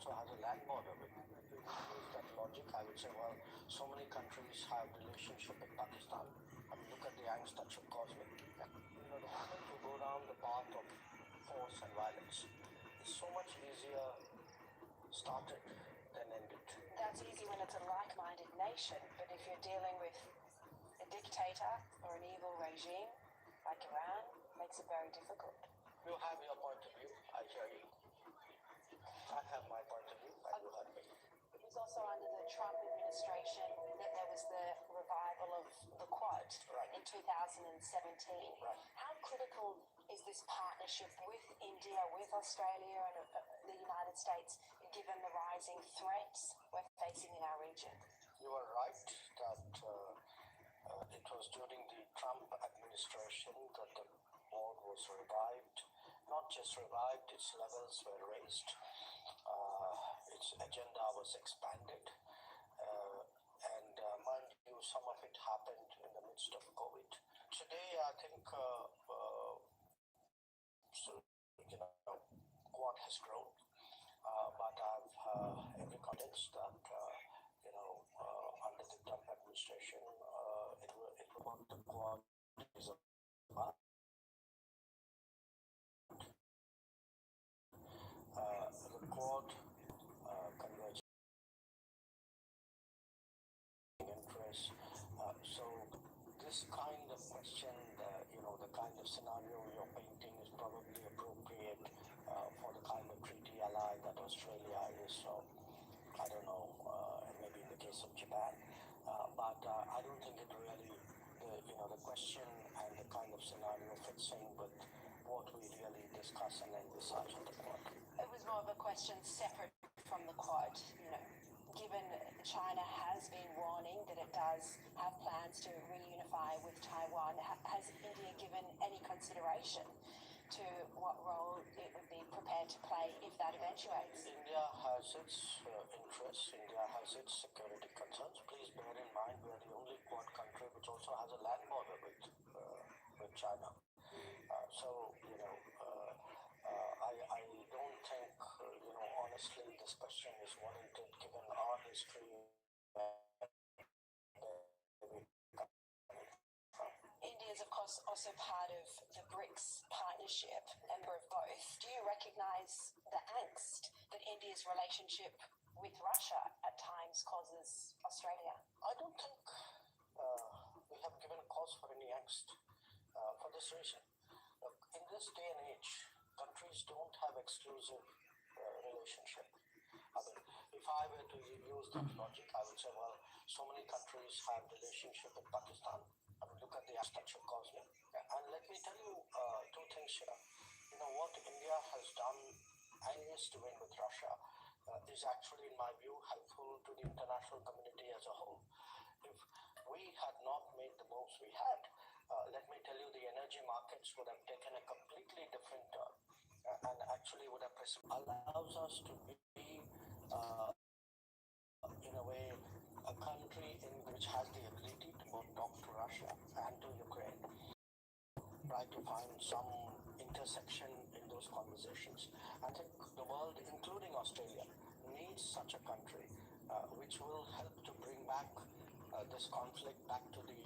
also has a land border with it. If you use that logic, I would say, well, so many countries have relationship with Pakistan. I mean, look at the angst that should cause me. Yeah. You know, the moment you go down the path of force and violence, it's so much easier started than ended. That's easy when it's a like-minded nation, but if you're dealing with a dictator or an evil regime like Iran, it makes it very difficult. You have your point of view, I hear you. I have my point of view, and you heard me. It was also under the Trump administration that there was the revival of the Quad in 2017. Right. How critical is this partnership with India, with Australia and the United States, given the rising threats we're facing in our region? You are right that it was during the Trump administration that the Quad was revived. Not just revived, its levels were raised. Its agenda was expanded. And mind you, some of it happened in the midst of COVID. Today, I think, Quad has grown. But I've every confidence that, under the Trump administration, the Quad is about. The Quad converging interests. So this kind of question, the kind of scenario you're painting is probably appropriate for the kind of treaty ally that Australia is. So I don't know, and maybe in the case of Japan, but I don't think it really, the question and the kind of scenario fits in with what we really discuss and envisage on the Quad. It was more of a question separate from the Quad, given China has been warning that it does have plans to reunify with Taiwan. Has India given any consideration to what role it would be prepared to play if that eventuates? India has its interests. India has its security concerns. Please bear in mind we are the only Quad country which also has a land border with China. I don't think, honestly, this question is warranted given our history. India is, of course, also part of the BRICS partnership, member of both. Do you recognise the angst that India's relationship with Russia at times causes Australia? I don't think we have given cause for any angst for this reason. Look, in this day and age, countries don't have exclusive relationship. I mean, if I were to use that logic, I would say, well, so many countries have relationship with Pakistan. I mean, look at the angst that should cause me. And let me tell you two things here. What India has done and is doing with Russia is actually, in my view, helpful to the international community as a whole. If we had not made the moves we had, let me tell you, the energy markets would have taken a completely different turn and actually would have allows us to be, in a way, a country which has the ability to both talk to Russia and to Ukraine, try to find some intersection in those conversations. I think the world, including Australia, needs such a country which will help to bring back this conflict back to the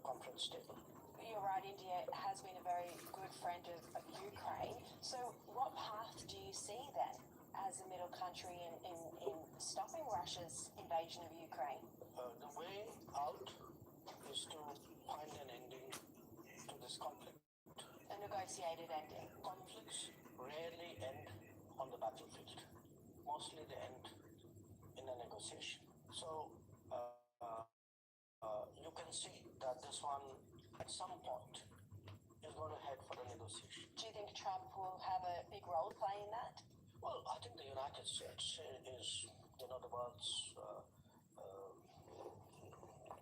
conference table. You're right, India has been a very good friend of Ukraine. So what path do you see then as a middle country in stopping Russia's invasion of Ukraine? The way out is to find an ending to this conflict. A negotiated ending. Conflicts rarely end on the battlefield. Mostly they end in a negotiation. So you can see that this one, at some point, is going to head for the negotiation. Do you think Trump will have a big role to play in that? Well, I think the United States is, the world's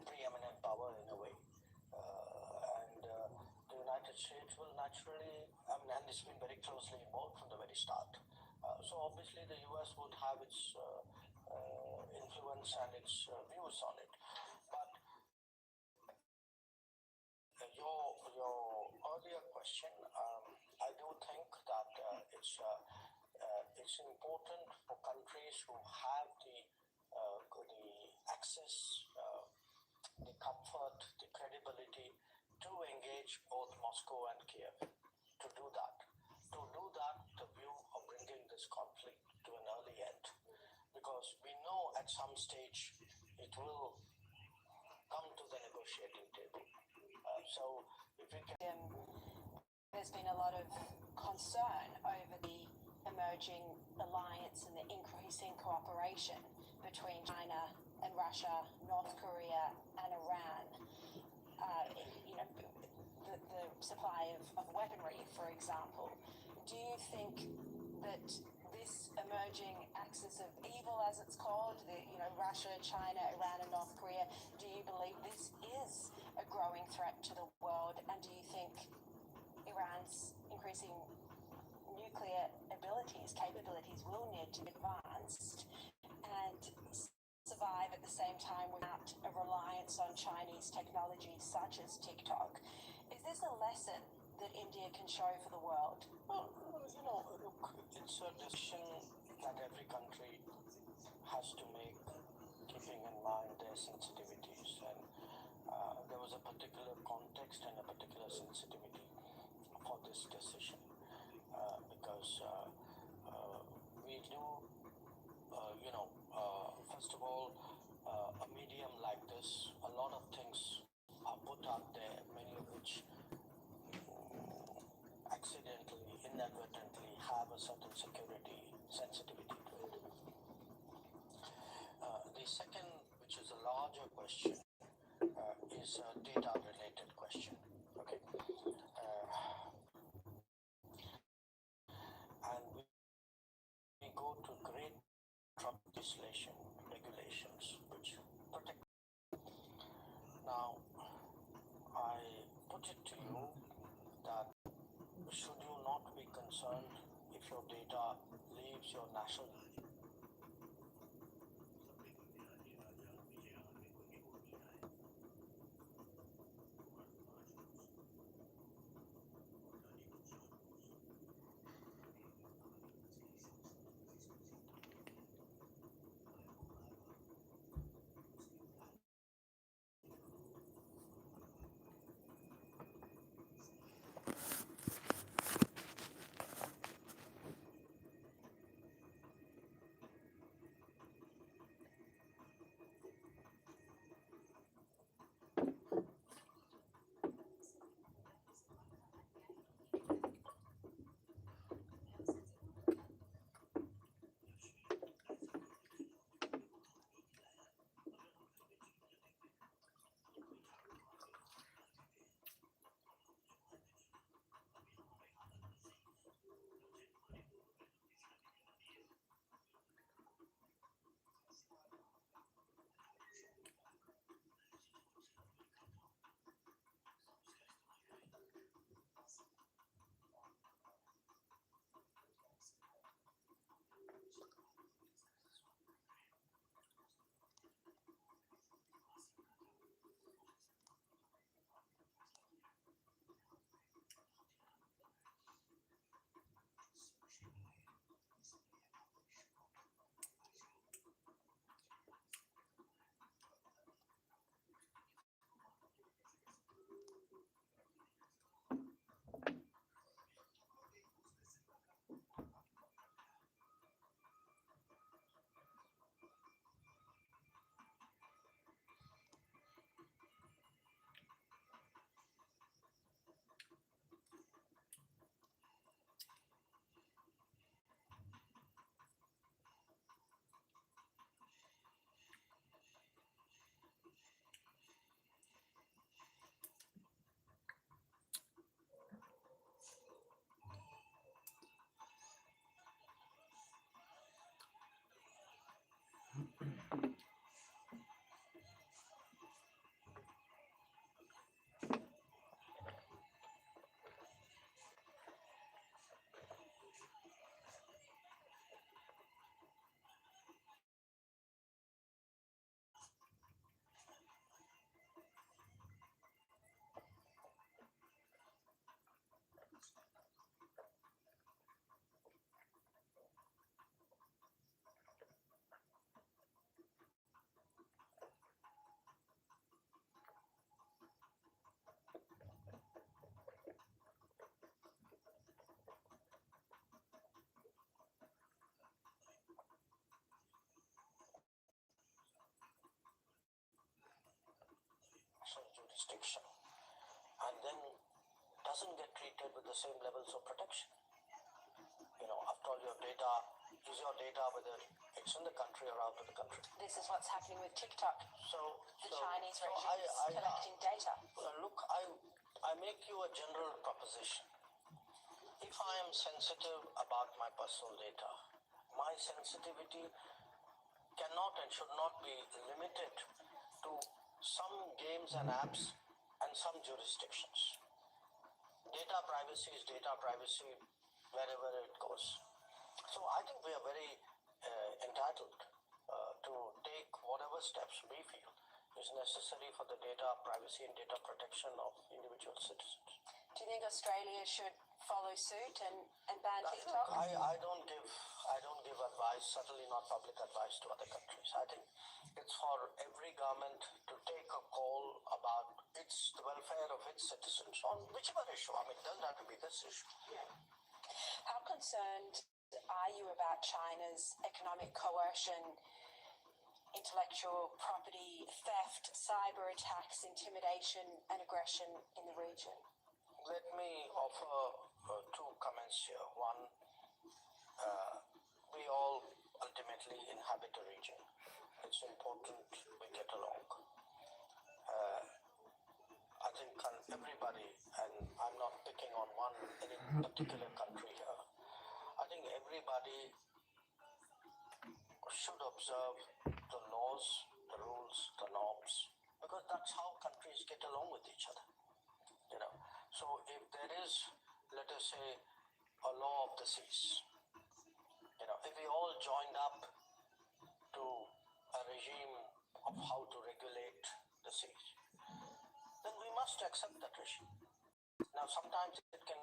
preeminent power in a way. And the United States will naturally, and it's been very closely involved from the very start. So obviously the US would have its influence and its views on it. But your earlier question, I do think that it's important for countries who have the access, the comfort, the credibility to engage both Moscow and Kiev. To do that, the view of bringing this conflict to an early end, because we know at some stage it will come to the negotiating table. So if we can. There's been a lot of concern over the emerging alliance and the increasing cooperation between China and Russia, North Korea and Iran. The supply of weaponry, for example. Do you think that this emerging axis of evil, as it's called, Russia, China, Iran and North Korea, do you believe this is a growing threat to the world? And do you think Iran's increasing nuclear capabilities will need to be advanced and survive at the same time without a reliance on Chinese technologies such as TikTok? Is this a lesson that India can show for the world? Well, look, it's a decision that every country has to make, keeping in mind their sensitivities. And there was a particular context and a particular sensitivity for this decision, because we do, first of all, a medium like this, a lot of things are put out there, many of which accidentally, inadvertently have a certain security sensitivity to it. The second, which is a larger question, is a data-related question. Okay, and we go to great legislation, regulations, which protect. Now, I put it to you that should you not be concerned if your data leaves your national doesn't get treated with the same levels of protection. After all, your data is your data, whether it's in the country or out of the country. This is what's happening with TikTok. The Chinese regime is collecting data. Look, I make you a general proposition. If I am sensitive about my personal data, my sensitivity cannot and should not be limited to some games and apps and some jurisdictions. Data privacy is data privacy wherever it goes. So I think we are very entitled to take whatever steps we feel is necessary for the data privacy and data protection of individual citizens. Do you think Australia should follow suit and ban Look, TikTok? I don't give advice, certainly not public advice to other countries. I think it's for every government to take a call about the welfare of its citizens on whichever issue. I mean, it doesn't have to be this issue. How concerned are you about China's economic coercion, intellectual property theft, cyber attacks, intimidation and aggression in the region? Let me offer two comments here. One, we all ultimately inhabit a region. It's important we get along. I think everybody, and I'm not picking on any particular country here, I think everybody should observe the laws, the rules, the norms, because that's how countries get along with each other. So if there is, let us say, a law of the seas, if we all joined up to a regime of how to regulate the seas, then we must accept that regime. Now, sometimes it can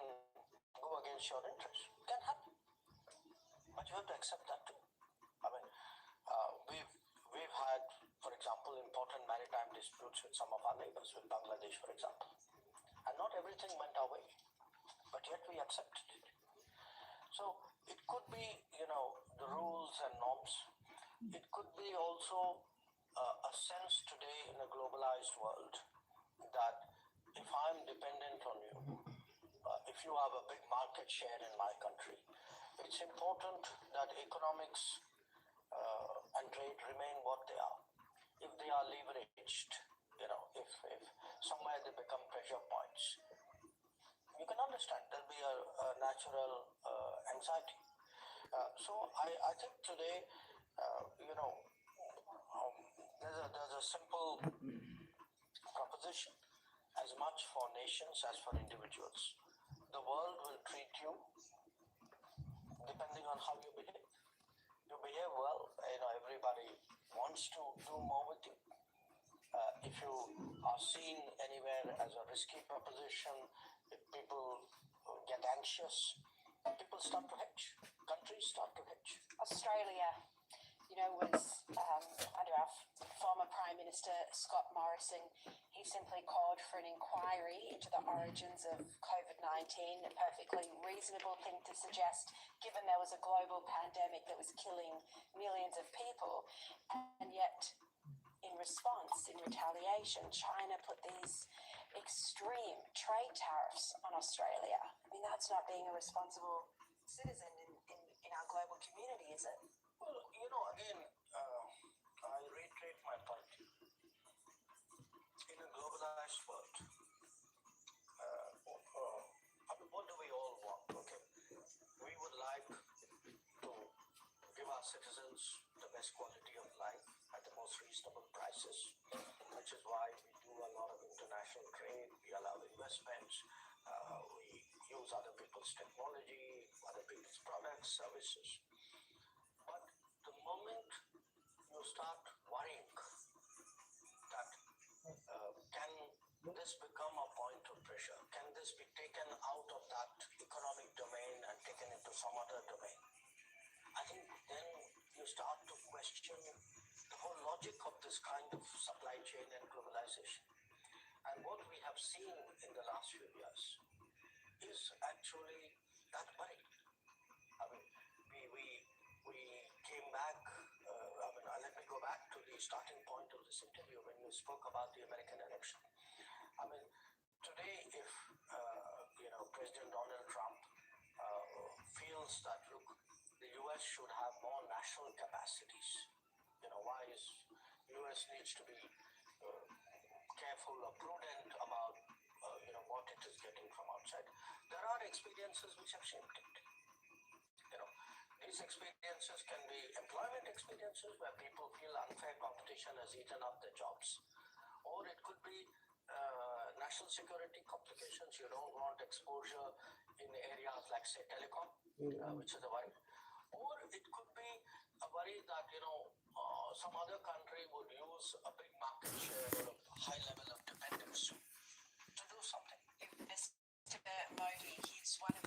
go against your interests. It can happen. But you have to accept that too. I mean, we've had, for example, important maritime disputes with some of our neighbors, with Bangladesh, for example. And not everything went our way, but yet we accepted it. So it could be, the rules and norms. It could be also a sense today in a globalized world that if I'm dependent on you, if you have a big market share in my country, it's important that economics and trade remain what they are. If they are leveraged, if somewhere they become pressure points, you can understand there'll be a natural anxiety. So I think today, there's a simple proposition, as much for nations as for individuals. The world will treat you depending on how you behave. You behave well, everybody wants to do more with you. If you are seen anywhere as a risky proposition, if people get anxious, people start to hedge. Countries start to hedge. Australia, was under our former Prime Minister Scott Morrison. He simply called for an inquiry into the origins of COVID-19, a perfectly reasonable thing to suggest, given there was a global pandemic that was killing millions of people. And yet, in response, in retaliation, China put these extreme trade tariffs on Australia. I mean, that's not being a responsible citizen in our global community, is it? Well, again, I reiterate my point. In a globalized world, what do we all want? Okay, we would like to give our citizens the best quality of life at the most reasonable prices, which is why we do a lot of international trade, we allow investments, we use other people's technology, other people's products, services. But the moment you start worrying that can this become a point of pressure, can this be taken out of that economic domain and taken into some other domain, I think then you start to question the whole logic of this kind of supply chain and globalization. And what we have seen in the last few years is actually that worry. I mean, we came back, let me go back to the starting point of this interview when you spoke about the American election. I mean, today if, feels that look, the US should have more national capacities. Why is US needs to be careful or prudent about what it is getting from outside. There are experiences which have shaped it. These experiences can be employment experiences where people feel unfair competition has eaten up their jobs, or it could be national security complications. You don't want exposure in areas like, say, telecom, which is a worry, or it could be a worry that some other country would use a big market share or a high level of dependence to do something. Mr. Modi, he's one of